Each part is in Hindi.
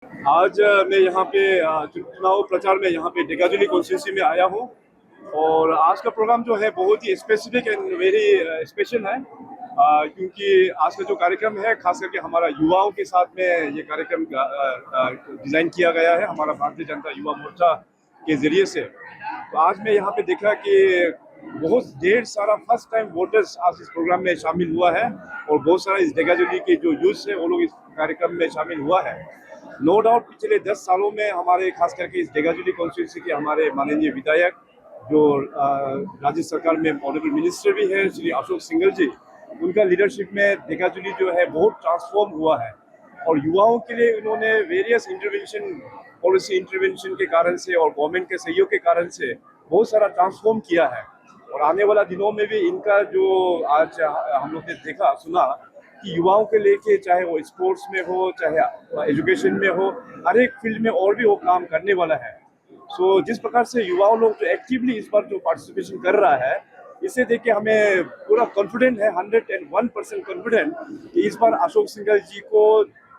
आज मैं यहाँ पे चुनाव प्रचार में यहाँ पे डेगाजुली कॉन्स्टिट्यूंसी में आया हूँ। और आज का प्रोग्राम जो है बहुत ही स्पेसिफिक एंड वेरी स्पेशल है, क्योंकि आज का जो कार्यक्रम है खास करके हमारा युवाओं के साथ में ये कार्यक्रम डिज़ाइन किया गया है हमारा भारतीय जनता युवा मोर्चा के ज़रिए से। तो आज मैं यहाँ पे देखा कि बहुत ढेर सारा फर्स्ट टाइम वोटर्स आज इस प्रोग्राम में शामिल हुआ है और बहुत सारा इस डेगाजुली के जो यूथ है वो लोग इस कार्यक्रम में शामिल हुआ है। नो डाउट पिछले 10 सालों में हमारे खास करके इस डेगाजुली कॉन्स्टिट्यूंसी के हमारे माननीय विधायक जो राज्य सरकार में ऑनरेबल मिनिस्टर भी है श्री अशोक सिंघल जी, उनका लीडरशिप में डेगाजुली जो है बहुत ट्रांसफॉर्म हुआ है। और युवाओं के लिए उन्होंने वेरियस इंटरवेंशन पॉलिसी इंटरवेंशन के कारण से और गवर्नमेंट के सहयोग के कारण से बहुत सारा ट्रांसफॉर्म किया है। और आने वाला दिनों में भी इनका जो आज हम लोग ने देखा सुना कि युवाओं के लेके चाहे वो स्पोर्ट्स में हो चाहे एजुकेशन में हो, हर एक फील्ड में और भी वो काम करने वाला है। सो जिस प्रकार से युवाओं लोग जो एक्टिवली इस बार जो पार्टिसिपेशन कर रहा है, इसे देख के हमें पूरा कॉन्फिडेंट है, 101% कॉन्फिडेंट कि इस बार अशोक सिंघल जी को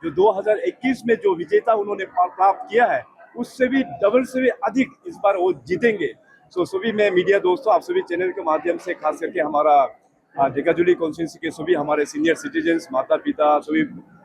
जो 2021 में जो विजेता उन्होंने प्राप्त किया है उससे भी डबल से भी अधिक इस बार वो जीतेंगे। सो सभी मैं मीडिया दोस्तों, आप सभी चैनल के माध्यम से खास करके हमारा डेगाजुली कॉन्स्टिट्यूंसी के सभी हमारे सीनियर सिटीजन्स, माता पिता, सभी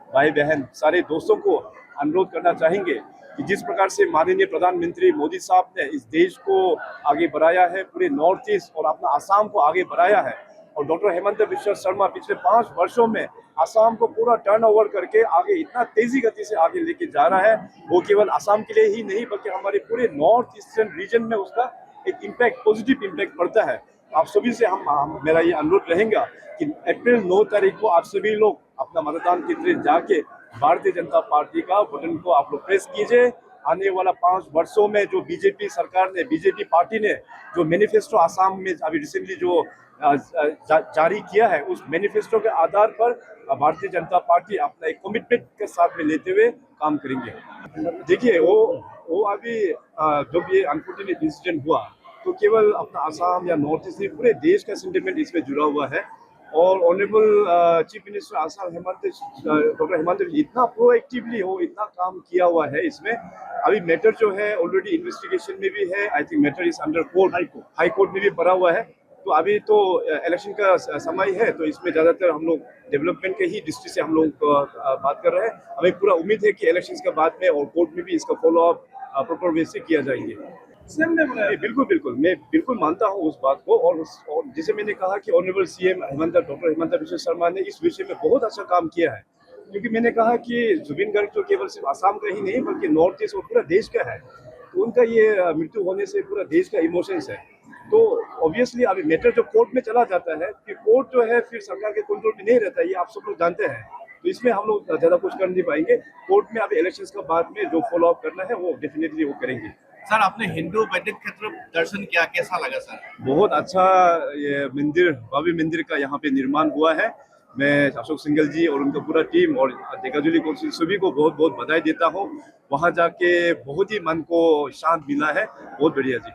भाई बहन, सारे दोस्तों को अनुरोध करना चाहेंगे कि जिस प्रकार से माननीय प्रधानमंत्री मोदी साहब ने इस देश को आगे बढ़ाया है, पूरे नॉर्थ ईस्ट और अपना असम को आगे बढ़ाया है, और डॉक्टर हेमंत बिश्व शर्मा पिछले 5 वर्षों में असम को पूरा टर्नओवर करके आगे इतना तेजी गति से आगे लेके जा रहा है, वो केवल असम के लिए ही नहीं बल्कि हमारे पूरे नॉर्थ ईस्टर्न रीजन में उसका एक इम्पैक्ट, पॉजिटिव इम्पैक्ट पड़ता है। आप सभी से हम मेरा ये अनुरोध रहेगा कि अप्रैल 9 तारीख को आप सभी लोग अपना मतदान केंद्र जाके भारतीय जनता पार्टी का बटन को आप लोग प्रेस कीजिए। आने वाला 5 वर्षों में जो बीजेपी सरकार ने, बीजेपी पार्टी ने जो मैनिफेस्टो आसाम में अभी रिसेंटली जो जारी किया है, उस मैनिफेस्टो के आधार पर भारतीय जनता पार्टी अपना एक कमिटमेंट के साथ में लेते हुए काम करेंगे। देखिए वो अभी जब ये अनफॉर्चुनेट इंसिडेंट हुआ तो केवल अपना असम या नॉर्थ ईस्ट नहीं, पूरे देश का सेंटिमेंट इसमें जुड़ा हुआ है। और honourable chief minister Assam doctor Hemant इतना प्रोएक्टिवली हो, इतना काम किया हुआ है इसमें। अभी मैटर जो है ऑलरेडी इन्वेस्टिगेशन में भी है, I think matter is under court, high court में भी पड़ा हुआ है। तो अभी तो इलेक्शन का समय है, तो इसमें ज़्यादातर हम लोग डेवलपमेंट के ही दृष्टि से हम लोग बात कर रहे हैं। हमें पूरा उम्मीद है कि इलेक्शन के बाद में और कोर्ट में भी इसका फॉलो अप प्रॉपर वे से किया जाएंगे। बिल्कुल बिल्कुल, मैं बिल्कुल मानता हूँ उस बात को। और जैसे मैंने कहा कि honourable CM doctor Hemant Biswa Sharma ने इस विषय में बहुत अच्छा काम किया है, क्योंकि मैंने कहा कि जुबिन गर्ग तो केवल सिर्फ असम का ही नहीं बल्कि नॉर्थ ईस्ट और पूरा देश का है, तो उनका ये मृत्यु होने से पूरा देश का इमोशंस है। तो ऑब्वियसली अभी मैटर जो कोर्ट में चला जाता है, कि कोर्ट जो है फिर सरकार के कंट्रोल में नहीं रहता है, ये आप सब लोग जानते हैं। तो इसमें हम लोग ज़्यादा कुछ कर नहीं पाएंगे। कोर्ट में अभी इलेक्शंस के बाद में जो फॉलो अप करना है वो डेफिनेटली वो करेंगे। सर, आपने हिंदू वैदिक क्षेत्र दर्शन किया, कैसा लगा सर? बहुत अच्छा, ये मंदिर, भव्य मंदिर का यहाँ पे निर्माण हुआ है। मैं अशोक सिंघल जी और उनका पूरा टीम और डेगाजुली कौंसिल सभी को बहुत बहुत बधाई देता हूँ। वहाँ जाके बहुत ही मन को शांत मिला है। बहुत बढ़िया जी।